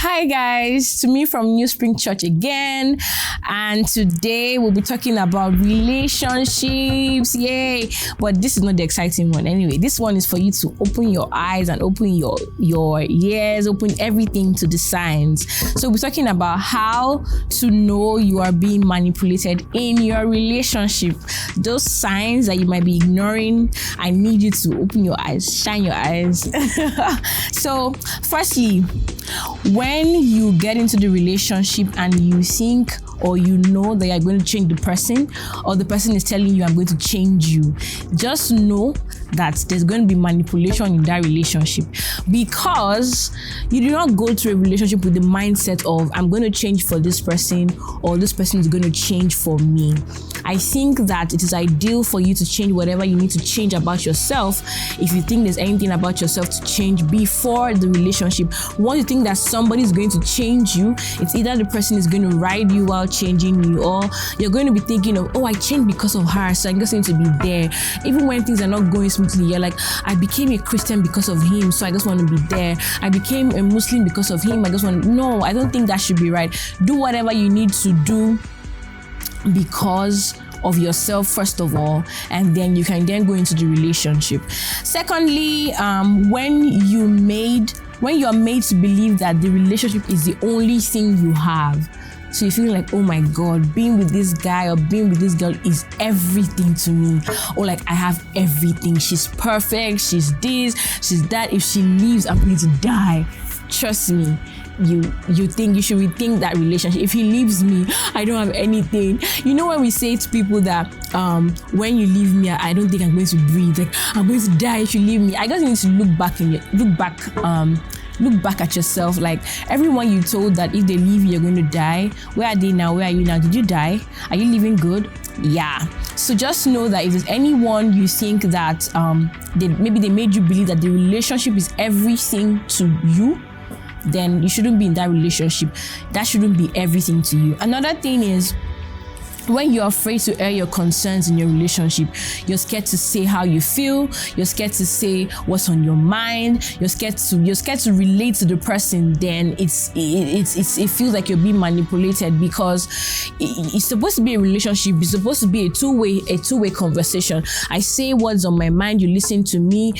Hi guys, to me from Newspring Church again, and today we'll be talking about relationships. Yay! But this is not the exciting one. Anyway, this one is for you to open your eyes and open your ears, open everything to the signs. So we're talking about how to know you are being manipulated in your relationship. Those signs that you might be ignoring, I need you to open your eyes, shine your eyes. So firstly, when you get into the relationship and you think or you know that you're going to change the person, or the person is telling you I'm going to change you, just know that there's going to be manipulation in that relationship, because you do not go to a relationship with the mindset of I'm going to change for this person or this person is going to change for me. I think that it is ideal for you to change whatever you need to change about yourself. If you think there's anything about yourself to change before the relationship, once you think that somebody is going to change you, it's either the person is going to ride you while changing you, or you're going to be thinking of, oh, I changed because of her, so I just need to be there. Even when things are not going smoothly, you're like, I became a Christian because of him, so I just want to be there. I became a Muslim because of him, I just want to... No, I don't think that should be right. Do whatever you need to do because of yourself first of all, and then you can then go into the relationship. Secondly, when you're made to believe that the relationship is the only thing you have, so you feel like, oh my God, being with this guy or being with this girl is everything to me, or like I have everything, she's perfect, she's this, she's that, if she leaves I'm going to die. Trust me, you think you should rethink that relationship. If he leaves me, I don't have anything. You know, when we say to people that when you leave me, I don't think I'm going to breathe, like I'm going to die if you leave me, I just need to look back at yourself. Like, everyone you told that if they leave you, you're going to die, where are they now? Where are you now? Did you die? Are you living good? Yeah. So just know that if there's anyone you think that maybe they made you believe that the relationship is everything to you, then you shouldn't be in that relationship. That shouldn't be everything to you. Another thing is, when you're afraid to air your concerns in your relationship, you're scared to say how you feel, you're scared to say what's on your mind, you're scared to relate to the person, then it feels like you're being manipulated, because it's supposed to be a relationship, it's supposed to be a two-way conversation. I say what's on my mind, you listen to me,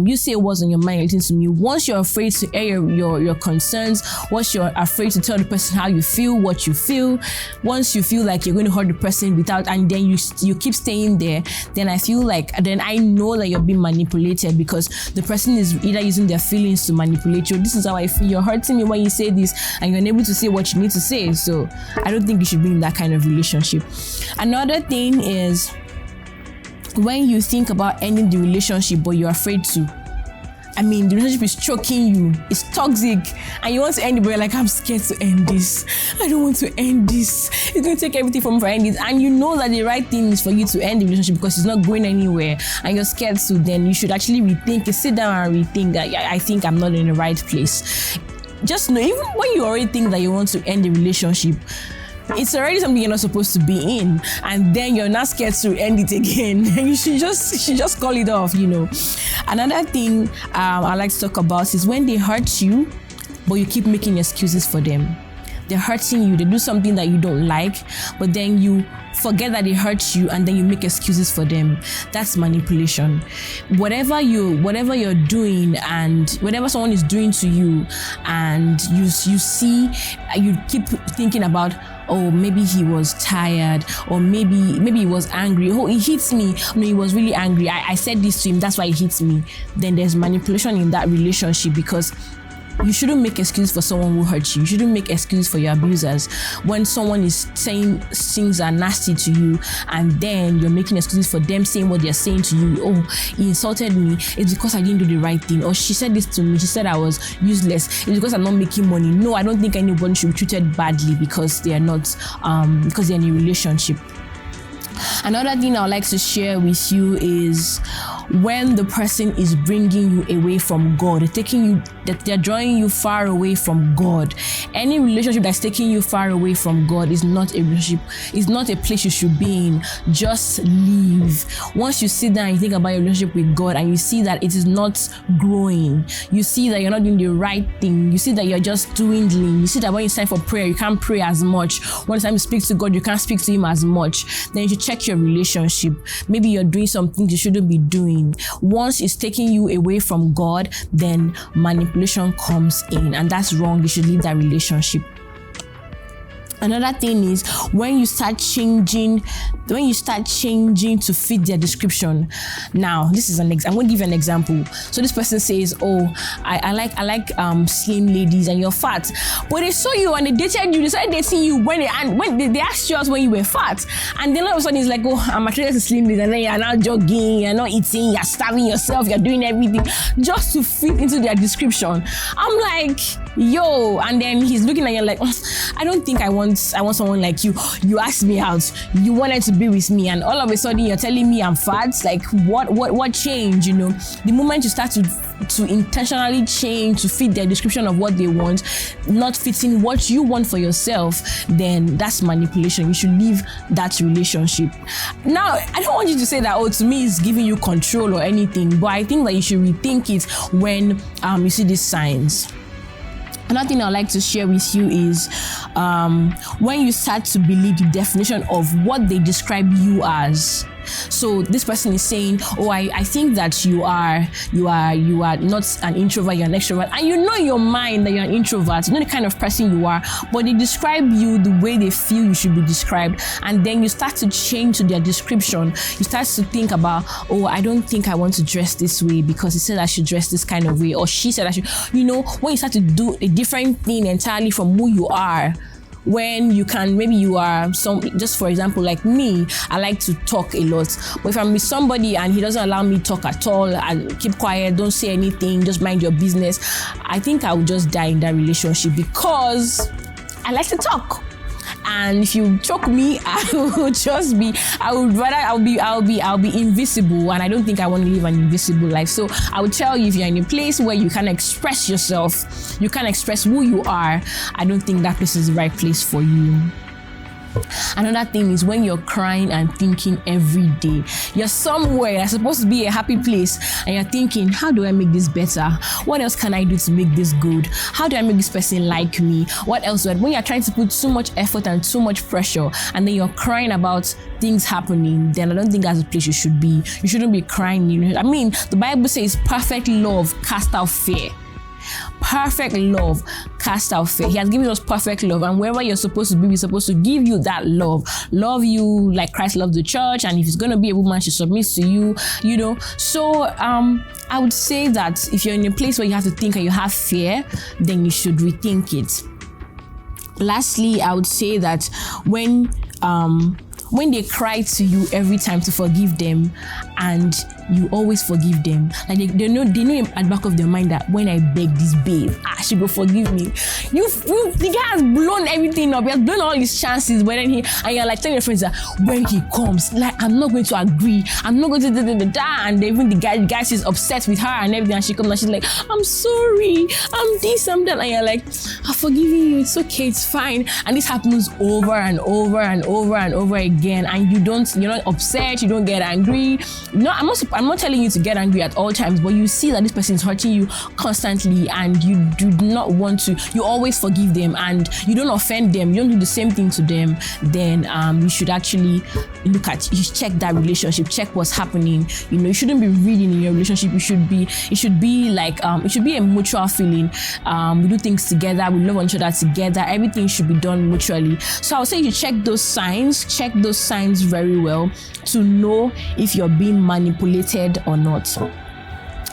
you say what's on your mind, you listen to me. Once you're afraid to air your concerns, once you're afraid to tell the person how you feel, what you feel, once you feel like you're going to hurt the person without, and then you keep staying there, then I feel like, then I know that you're being manipulated, because the person is either using their feelings to manipulate you. This is how I feel, you're hurting me when you say this, and you're unable to say what you need to say. So I don't think you should be in that kind of relationship. Another thing is, when you think about ending the relationship but you're afraid to, the relationship is choking you, it's toxic, and you want to end it, but you're like, I'm scared to end this. I don't want to end this. It's going to take everything from me for ending it. And you know that the right thing is for you to end the relationship because it's not going anywhere, and you're scared to. Then you should actually rethink it. Sit down and rethink that. I think I'm not in the right place. Just know, even when you already think that you want to end the relationship, it's already something you're not supposed to be in, and then you're not scared to end it again. You should just call it off, Another thing I like to talk about is when they hurt you, but you keep making excuses for them. They're hurting you, they do something that you don't like, but then you forget that they hurt you and then you make excuses for them. That's manipulation. Whatever you're doing, and whatever someone is doing to you, and you see, you keep thinking about, oh, maybe he was tired, or maybe he was angry. Oh, he hits me. No, he was really angry. I said this to him, that's why he hits me. Then there's manipulation in that relationship, because you shouldn't make excuses for someone who hurts you. You shouldn't make excuses for your abusers. When someone is saying things are nasty to you, and then you're making excuses for them saying what they're saying to you. Oh, he insulted me, it's because I didn't do the right thing. Or she said this to me, she said I was useless, it's because I'm not making money. No, I don't think anyone should be treated badly because they are not, because they're in a relationship. Another thing I would like to share with you is, when the person is bringing you away from God, they're drawing you far away from God. Any relationship that's taking you far away from God is not a relationship, is not a place you should be in. Just leave. Once you sit down and you think about your relationship with God and you see that it is not growing, you see that you're not doing the right thing, you see that you're just dwindling, you see that when it's time for prayer, you can't pray as much, when it's time to speak to God, you can't speak to Him as much, then you should check your relationship. Maybe you're doing some things you shouldn't be doing. Once it's taking you away from God, then manipulation comes in, and that's wrong. You should leave that relationship. Another thing is when you start changing to fit their description. Now, this is I'm going to give you an example. So this person says, "Oh, I like slim ladies, and you're fat." But they saw you and they dated you. They started dating you when they asked you out when you were fat, and then all of a sudden it's like, "Oh, I'm attracted to slim ladies," and then you're now jogging, you're not eating, you're starving yourself, you're doing everything just to fit into their description. I'm like, yo, and then he's looking at you like, I don't think I want someone like you. You asked me out, you wanted to be with me, and all of a sudden you're telling me I'm fat. Like, what changed? You know, the moment you start to intentionally change to fit their description of what they want, not fitting what you want for yourself, then that's manipulation. You should leave that relationship. Now, I don't want you to say that, oh, to me it's giving you control or anything, but I think that you should rethink it when you see these signs. Another thing I'd like to share with you is when you start to believe the definition of what they describe you as. So this person is saying, "Oh, I think that you are not an introvert, you're an extrovert," and you know in your mind that you're an introvert, you know the kind of person you are, but they describe you the way they feel you should be described, and then you start to change to their description. You start to think about, "Oh, I don't think I want to dress this way because he said I should dress this kind of way, or she said I should," you know, when you start to do a different thing entirely from who you are. When you can, maybe you are just for example, like me, I like to talk a lot. But if I'm with somebody and he doesn't allow me to talk at all, I keep quiet, don't say anything, just mind your business, I think I would just die in that relationship because I like to talk. And if you choke me, I'll be invisible, and I don't think I want to live an invisible life. So I would tell you, if you're in a place where you can express yourself, you can express who you are, I don't think that place is the right place for you. Another thing is when you're crying and thinking every day. You're somewhere that's supposed to be a happy place and you're thinking, how do I make this better? What else can I do to make this good? How do I make this person like me? What else? When you're trying to put so much effort and so much pressure and then you're crying about things happening, then I don't think that's a place you should be. You shouldn't be crying. I mean, the Bible says perfect love casts out fear. Perfect love cast out fear. He has given us perfect love, and wherever you're supposed to be, we're supposed to give you that love you like Christ loved the church. And if it's going to be a woman, she submits to you, you know. So I would say that if you're in a place where you have to think and you have fear, then you should rethink it. Lastly, I would say that when they cry to you every time to forgive them, and you always forgive them, like they know at the back of their mind that when I beg this babe, she will forgive me. The guy has blown everything up. He has blown all his chances. But then you're like telling your friends that when he comes, like, I'm not going to agree. I'm not going to and even the guy is upset with her and everything. And she comes and she's like, I'm sorry, I'm this, I'm that. And you're like, I'm forgiving you. It's okay, it's fine. And this happens over and over and over and over again. And you're not upset. You don't get angry. No, I'm not telling you to get angry at all times, but you see that this person is hurting you constantly and you do not want to, you always forgive them and you don't offend them, you don't do the same thing to them, then you should actually check that relationship, check what's happening. You know, you shouldn't be reading in your relationship. It should be like it should be a mutual feeling. We do things together, we love each other together, everything should be done mutually. So I would say you check those signs very well to know if you're being manipulated or not.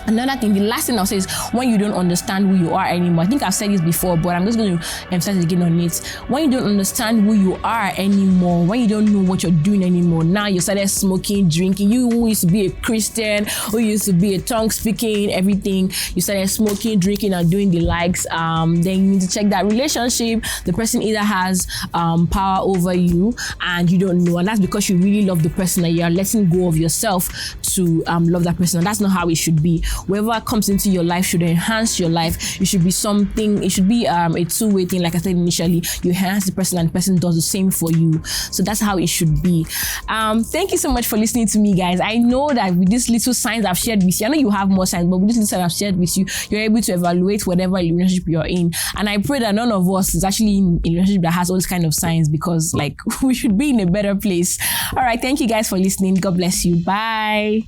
Another thing, the last thing I'll say is when you don't understand who you are anymore. I think I've said this before, but I'm just going to emphasize again on it. When you don't understand who you are anymore, when you don't know what you're doing anymore, now you started smoking, drinking. You who used to be a Christian, who used to be a tongue speaking, everything, you started smoking, drinking, and doing the likes. Then you need to check that relationship. The person either has power over you and you don't know, and that's because you really love the person and you are letting go of yourself to love that person. And that's not how it should be. Whoever comes into your life should enhance your life. It should be something, it should be a two-way thing. Like I said initially, you enhance the person and the person does the same for you. So that's how it should be. Thank you so much for listening to me, guys. I know that with these little signs I've shared with you, I know you have more signs, but with these little signs I've shared with you, you're able to evaluate whatever relationship you're in. And I pray that none of us is actually in a relationship that has all these kind of signs, because like we should be in a better place. All right, thank you guys for listening. God bless you. Bye.